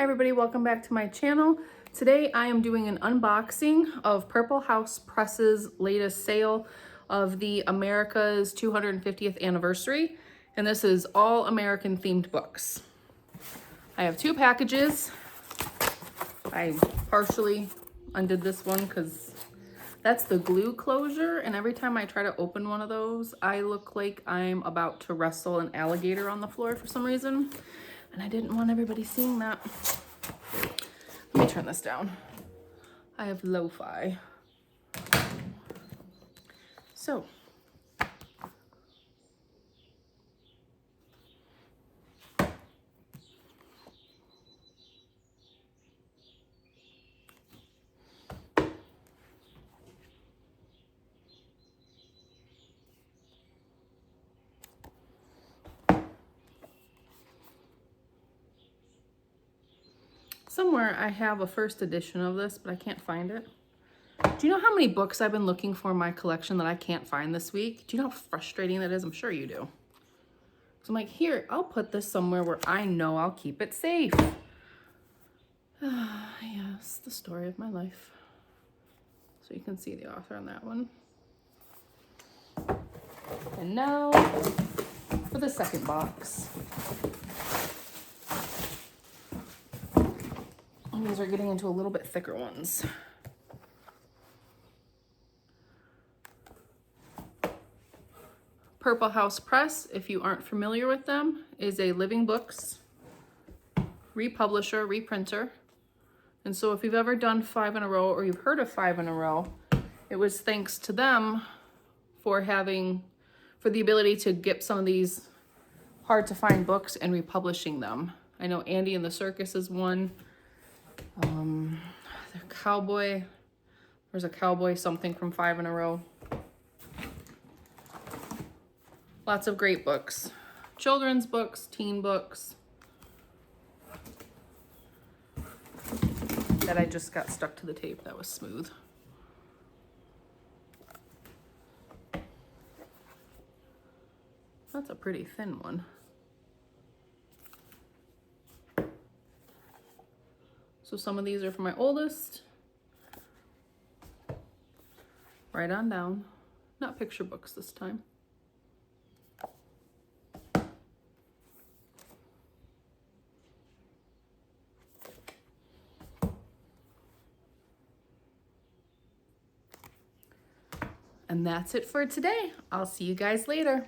Hi everybody, welcome back to my channel. Today I am doing an unboxing of Purple House Press's latest sale of the America's 250th anniversary, and this is all American themed books. I have two packages. I partially undid this one because that's the glue closure, and every time I try to open one of those, I look like I'm about to wrestle an alligator on the floor for some reason. And I didn't want everybody seeing that. Let me turn this down. I have lo-fi. So, somewhere I have a first edition of this, but I can't find it. Do you know how many books I've been looking for in my collection that I can't find this week? Do you know how frustrating that is? I'm sure you do. So I'm like, here, I'll put this somewhere where I know I'll keep it safe. Yes, the story of my life. So you can see the author on that one. And now for the second box. And these are getting into a little bit thicker ones. Purple House Press, if you aren't familiar with them, is a Living Books republisher, reprinter. And so if you've ever done 5 in a row or you've heard of 5 in a row, it was thanks to them for the ability to get some of these hard to find books and republishing them. I know Andy and the Circus is one. The Cowboy, there's a Cowboy something from 5 in a row. Lots of great books. Children's books, teen books. That I just got stuck to the tape. That was smooth. That's a pretty thin one. So some of these are for my oldest. Right on down. Not picture books this time. And that's it for today. I'll see you guys later.